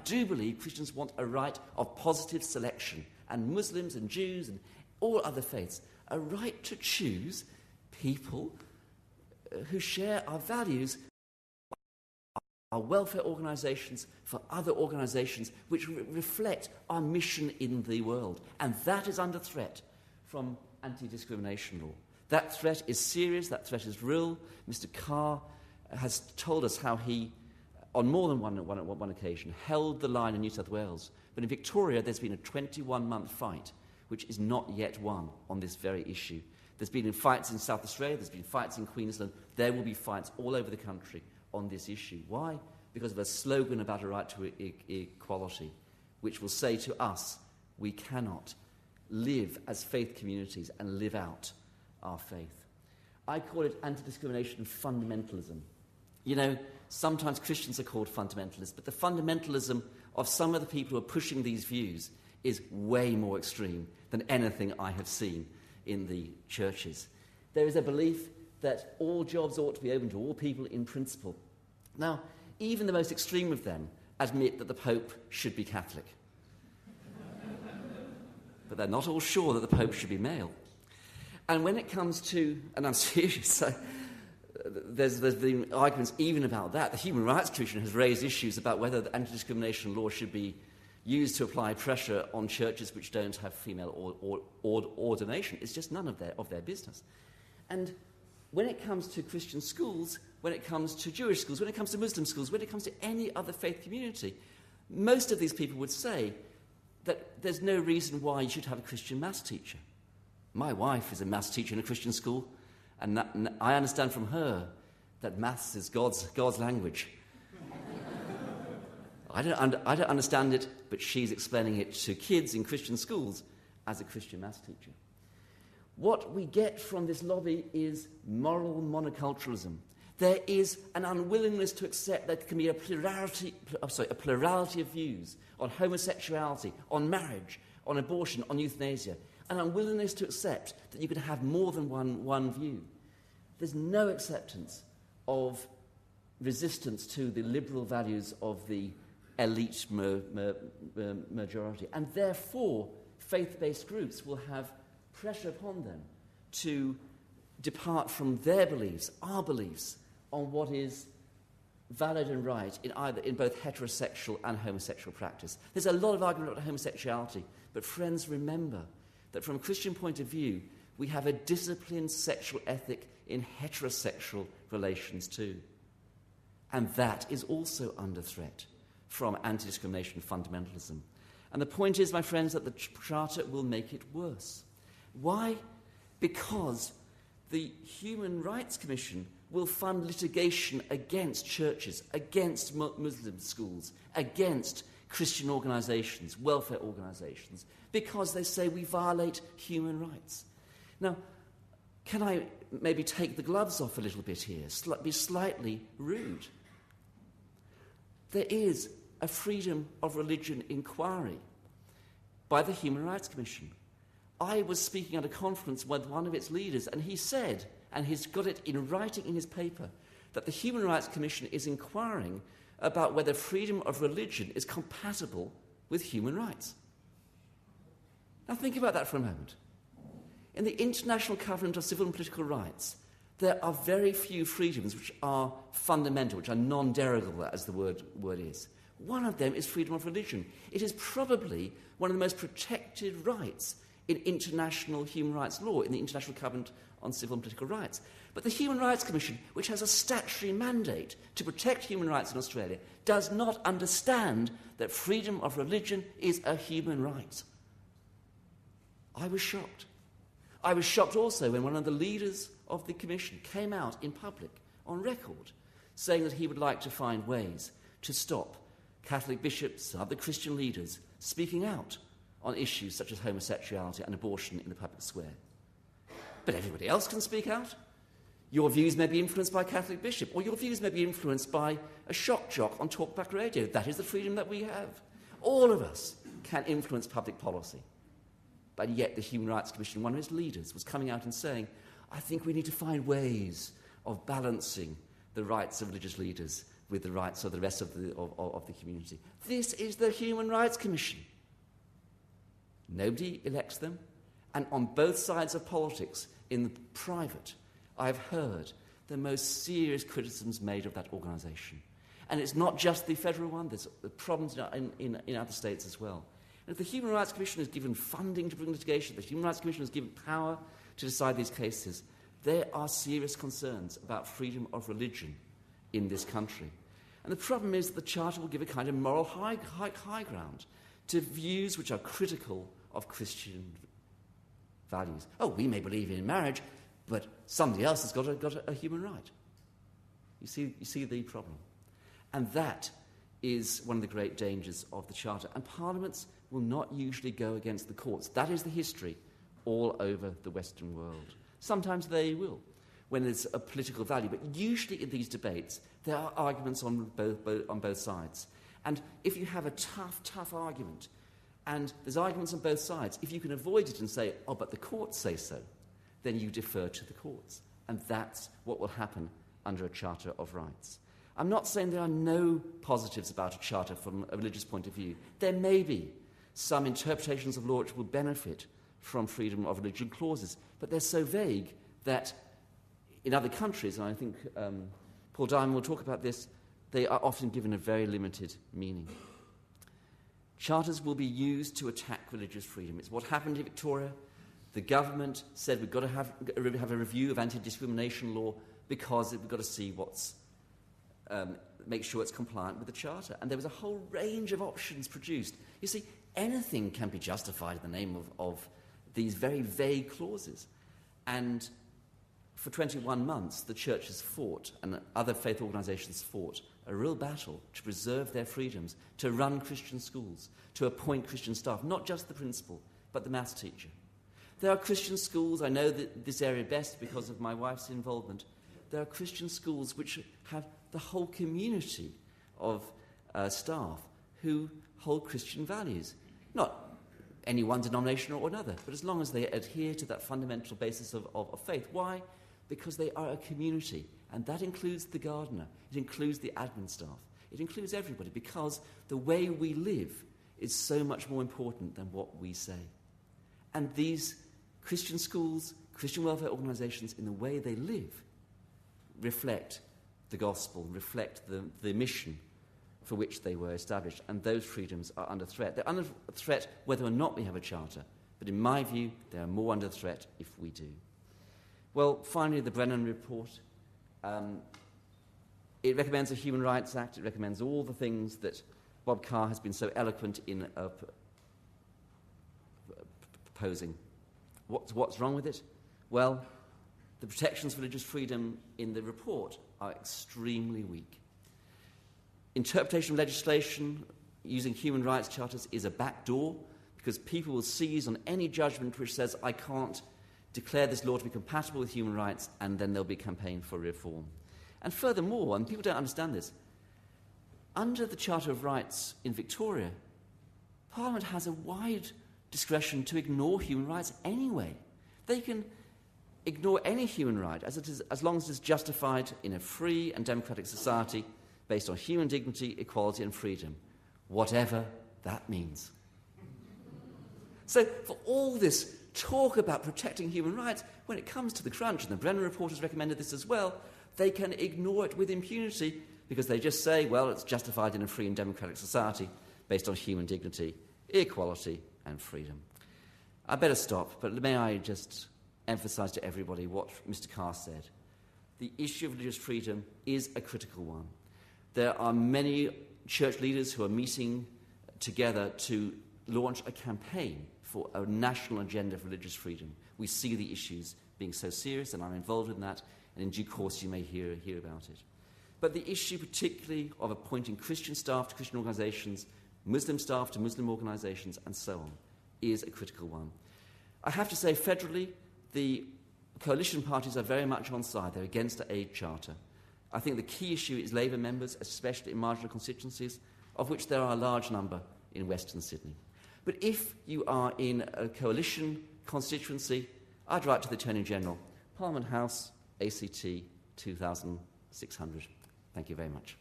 do believe Christians want a right of positive selection, and Muslims and Jews and all other faiths, a right to choose people who share our values, our welfare organisations, for other organisations which reflect our mission in the world. And that is under threat from anti-discrimination law. That threat is serious, that threat is real. Mr. Carr has told us how he, on more than one occasion, held the line in New South Wales. But in Victoria, there's been a 21-month fight, which is not yet won on this very issue. There's been fights in South Australia, there's been fights in Queensland. There will be fights all over the country on this issue. Why? Because of a slogan about a right to equality, which will say to us, we cannot live as faith communities and live out our faith. I call it anti-discrimination fundamentalism. You know, sometimes Christians are called fundamentalists, but the fundamentalism of some of the people who are pushing these views is way more extreme than anything I have seen in the churches. There is a belief that all jobs ought to be open to all people in principle. Now, even the most extreme of them admit that the Pope should be Catholic. But they're not all sure that the Pope should be male. And when it comes to, and I'm serious, there's been arguments even about that. The Human Rights Commission has raised issues about whether the anti-discrimination law should be used to apply pressure on churches which don't have female ordination. It's just none of their business. And when it comes to Christian schools, when it comes to Jewish schools, when it comes to Muslim schools, when it comes to any other faith community, most of these people would say that there's no reason why you should have a Christian maths teacher. My wife is a maths teacher in a Christian school, and I understand from her that maths is God's language. I don't understand it, but she's explaining it to kids in Christian schools as a Christian maths teacher. What we get from this lobby is moral monoculturalism. There is an unwillingness to accept that there can be a plurality of views on homosexuality, on marriage, on abortion, on euthanasia. An unwillingness to accept that you can have more than one view. There's no acceptance of resistance to the liberal values of the elite majority. And therefore, faith-based groups will have pressure upon them to depart from their beliefs, our beliefs, on what is valid and right in both heterosexual and homosexual practice. There's a lot of argument about homosexuality, but friends, remember that from a Christian point of view, we have a disciplined sexual ethic in heterosexual relations too. And that is also under threat from anti-discrimination fundamentalism. And the point is, my friends, that the Charter will make it worse. Why? Because the Human Rights Commission will fund litigation against churches, against Muslim schools, against Christian organisations, welfare organisations, because they say we violate human rights. Now, can I maybe take the gloves off a little bit here, be slightly rude? There is a freedom of religion inquiry by the Human Rights Commission. I was speaking at a conference with one of its leaders, and he said, and he's got it in writing in his paper, that the Human Rights Commission is inquiring about whether freedom of religion is compatible with human rights. Now think about that for a moment. In the International Covenant of Civil and Political Rights, there are very few freedoms which are fundamental, which are non-derogable, as the word is. One of them is freedom of religion. It is probably one of the most protected rights in international human rights law, in the International Covenant on Civil and Political Rights. But the Human Rights Commission, which has a statutory mandate to protect human rights in Australia, does not understand that freedom of religion is a human right. I was shocked. I was shocked also when one of the leaders of the Commission came out in public, on record, saying that he would like to find ways to stop Catholic bishops and other Christian leaders speaking out on issues such as homosexuality and abortion in the public square. But everybody else can speak out. Your views may be influenced by a Catholic bishop, or your views may be influenced by a shock jock on talkback radio. That is the freedom that we have. All of us can influence public policy. But yet the Human Rights Commission, one of its leaders, was coming out and saying, I think we need to find ways of balancing the rights of religious leaders with the rights of the rest of the community. This is the Human Rights Commission. Nobody elects them. And on both sides of politics, in the private, I've heard the most serious criticisms made of that organisation. And it's not just the federal one, there's problems in other states as well. And if the Human Rights Commission is given funding to bring litigation, the Human Rights Commission is given power to decide these cases, there are serious concerns about freedom of religion in this country. And the problem is that the Charter will give a kind of moral high ground to views which are critical of Christian values. Oh, we may believe in marriage, but somebody else has got a human right. You see the problem. And that is one of the great dangers of the Charter. And parliaments will not usually go against the courts. That is the history all over the Western world. Sometimes they will, when there's a political value. But usually in these debates, there are arguments on both sides. And if you have a tough argument, and there's arguments on both sides, if you can avoid it and say, oh, but the courts say so, then you defer to the courts. And that's what will happen under a Charter of Rights. I'm not saying there are no positives about a charter from a religious point of view. There may be some interpretations of law which will benefit from freedom of religion clauses, but they're so vague that in other countries, and I think Paul Diamond will talk about this, they are often given a very limited meaning. Charters will be used to attack religious freedom. It's what happened in Victoria. The government said we've got to have a review of anti-discrimination law because we've got to see what's make sure it's compliant with the Charter. And there was a whole range of options produced. You see, anything can be justified in the name of these very vague clauses. And for 21 months, the Church has fought, and other faith organisations fought, a real battle to preserve their freedoms, to run Christian schools, to appoint Christian staff, not just the principal, but the maths teacher. There are Christian schools, I know this area best because of my wife's involvement, there are Christian schools which have the whole community of staff who hold Christian values. Not any one denomination or another, but as long as they adhere to that fundamental basis of faith. Why? Because they are a community, and that includes the gardener, it includes the admin staff, it includes everybody, because the way we live is so much more important than what we say. And these Christian schools, Christian welfare organisations, in the way they live, reflect the gospel, reflect the mission for which they were established, and those freedoms are under threat. They're under threat whether or not we have a charter, but in my view, they are more under threat if we do. Well, finally, the Brennan report. It recommends a Human Rights Act. It recommends all the things that Bob Carr has been so eloquent in proposing. What's wrong with it? Well, the protections for religious freedom in the report are extremely weak. Interpretation of legislation using human rights charters is a backdoor, because people will seize on any judgment which says, I can't declare this law to be compatible with human rights, and then there'll be a campaign for reform. And furthermore, and people don't understand this, under the Charter of Rights in Victoria, Parliament has a wide discretion to ignore human rights anyway. They can ignore any human right as long as it is justified in a free and democratic society based on human dignity, equality and freedom, whatever that means. So for all this talk about protecting human rights, when it comes to the crunch, and the Brennan report has recommended this as well, they can ignore it with impunity because they just say, well, it's justified in a free and democratic society based on human dignity, equality and freedom. I better stop, but may I just emphasise to everybody what Mr. Carr said. The issue of religious freedom is a critical one. There are many church leaders who are meeting together to launch a campaign for a national agenda for religious freedom. We see the issues being so serious, and I'm involved in that, and in due course you may hear about it. But the issue particularly of appointing Christian staff to Christian organisations, Muslim staff to Muslim organisations, and so on, is a critical one. I have to say, federally, the coalition parties are very much on side. They're against a charter. I think the key issue is Labour members, especially in marginal constituencies, of which there are a large number in Western Sydney. But if you are in a coalition constituency, I'd write to the Attorney-General, Parliament House, ACT 2600. Thank you very much.